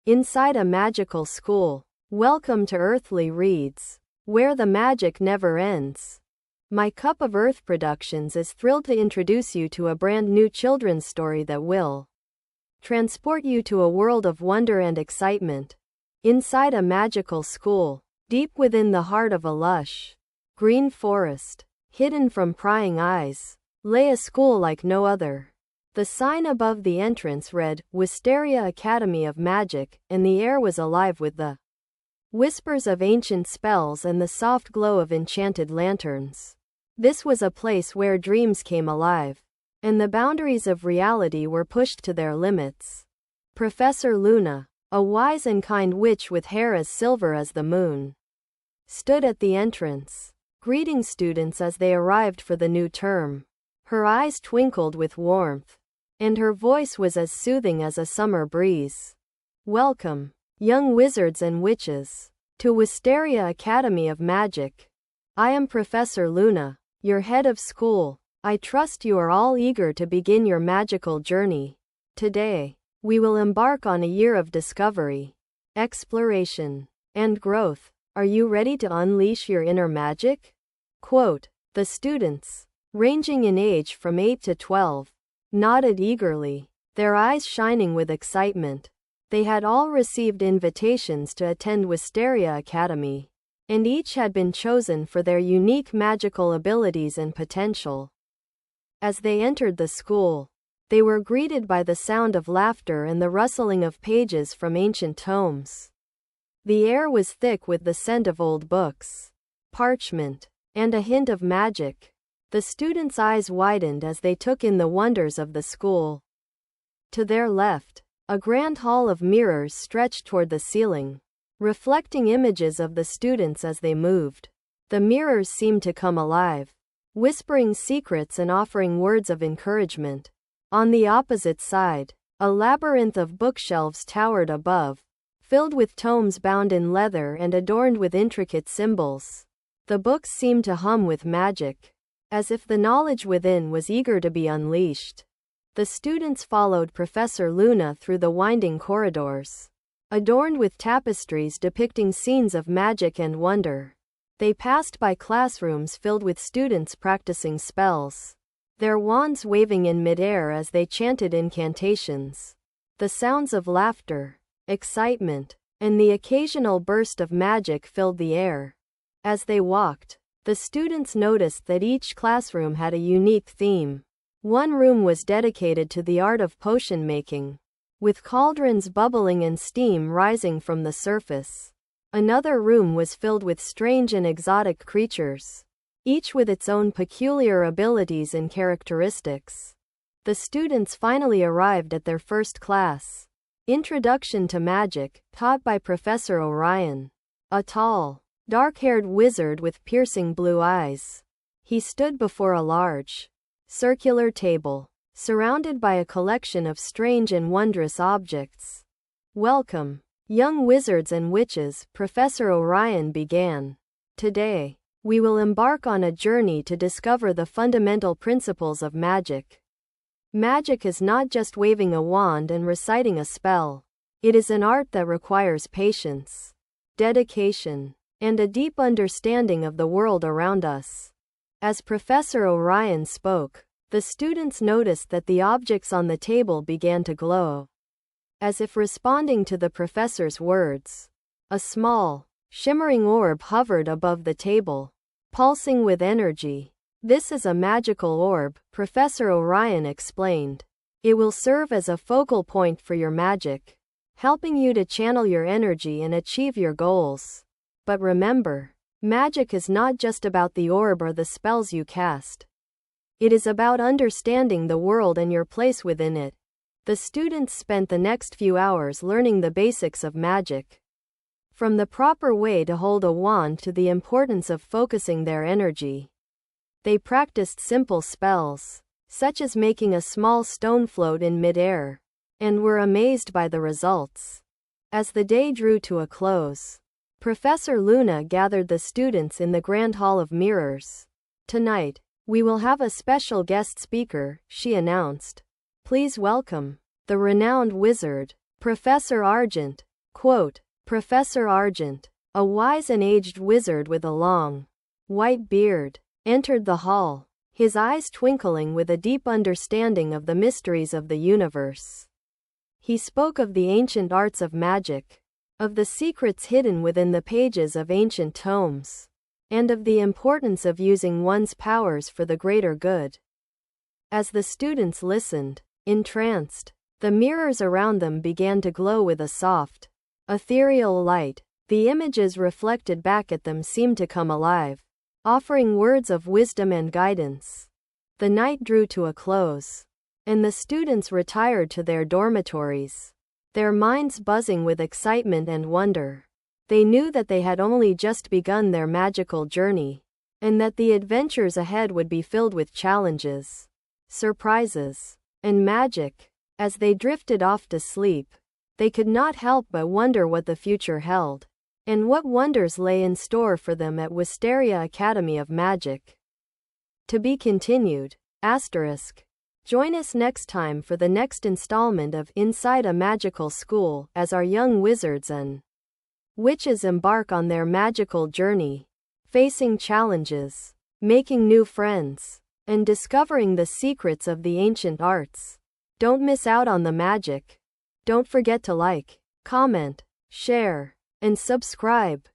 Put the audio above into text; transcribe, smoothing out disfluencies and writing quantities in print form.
inside a magical school. Welcome to Earthly Reads, where the magic never ends. My Cup of Earth Productions is thrilled to introduce you to a brand new children's story that will transport you to a world of wonder and excitement. Inside a magical school, deep within the heart of a lush green forest, hidden from prying eyes, lay a school like no other. The sign above the entrance read, Wisteria Academy of Magic, and the air was alive with the whispers of ancient spells and the soft glow of enchanted lanterns. This was a place where dreams came alive, and the boundaries of reality were pushed to their limits. Professor Luna, a wise and kind witch with hair as silver as the moon, stood at the entrance, greeting students as they arrived for the new term. Her eyes twinkled with warmth, and her voice was as soothing as a summer breeze. Welcome, young wizards and witches, to Wisteria Academy of Magic. I am Professor Luna, your head of school. I trust you are all eager to begin your magical journey. Today, we will embark on a year of discovery, exploration, and growth. Are you ready to unleash your inner magic? Quote, the students, ranging in age from 8 to 12, nodded eagerly, their eyes shining with excitement. They had all received invitations to attend Wisteria Academy, and each had been chosen for their unique magical abilities and potential. As they entered the school, they were greeted by the sound of laughter and the rustling of pages from ancient tomes. The air was thick with the scent of old books, parchment, and a hint of magic. The students' eyes widened as they took in the wonders of the school. To their left, a grand hall of mirrors stretched toward the ceiling, reflecting images of the students as they moved. The mirrors seemed to come alive, whispering secrets and offering words of encouragement. On the opposite side, a labyrinth of bookshelves towered above, filled with tomes bound in leather and adorned with intricate symbols. The books seemed to hum with magic, as if the knowledge within was eager to be unleashed. The students followed Professor Luna through the winding corridors, adorned with tapestries depicting scenes of magic and wonder. They passed by classrooms filled with students practicing spells, their wands waving in midair as they chanted incantations. The sounds of laughter, excitement, and the occasional burst of magic filled the air. As they walked, the students noticed that each classroom had a unique theme. One room was dedicated to the art of potion making, with cauldrons bubbling and steam rising from the surface. Another room was filled with strange and exotic creatures, each with its own peculiar abilities and characteristics. The students finally arrived at their first class, Introduction to Magic, taught by Professor Orion, a tall, dark-haired wizard with piercing blue eyes. He stood before a large, circular table, surrounded by a collection of strange and wondrous objects. Welcome, young wizards and witches, Professor Orion began. Today, we will embark on a journey to discover the fundamental principles of magic. Magic is not just waving a wand and reciting a spell. It is an art that requires patience, dedication, and a deep understanding of the world around us. As Professor Orion spoke, the students noticed that the objects on the table began to glow, as if responding to the professor's words. A small, shimmering orb hovered above the table, pulsing with energy. This is a magical orb, Professor Orion explained. It will serve as a focal point for your magic, helping you to channel your energy and achieve your goals. But remember, magic is not just about the orb or the spells you cast. It is about understanding the world and your place within it. The students spent the next few hours learning the basics of magic, from the proper way to hold a wand to the importance of focusing their energy. They practiced simple spells, such as making a small stone float in midair, and were amazed by the results. As the day drew to a close, Professor Luna gathered the students in the Grand Hall of Mirrors. Tonight, we will have a special guest speaker, she announced. Please welcome the renowned wizard, Professor Argent. Quote, Professor Argent, a wise and aged wizard with a long, white beard, entered the hall, his eyes twinkling with a deep understanding of the mysteries of the universe. He spoke of the ancient arts of magic, of the secrets hidden within the pages of ancient tomes, and of the importance of using one's powers for the greater good. As the students listened, entranced, the mirrors around them began to glow with a soft, ethereal light. The images reflected back at them seemed to come alive, offering words of wisdom and guidance. The night drew to a close, and the students retired to their dormitories, their minds buzzing with excitement and wonder. They knew that they had only just begun their magical journey, and that the adventures ahead would be filled with challenges, surprises, and magic. As they drifted off to sleep, they could not help but wonder what the future held, and what wonders lay in store for them at Wisteria Academy of Magic. To be continued. Asterisk. Join us next time for the next installment of Inside a Magical School as our young wizards and witches embark on their magical journey, facing challenges, making new friends, and discovering the secrets of the ancient arts. Don't miss out on the magic. Don't forget to like, comment, share, and subscribe.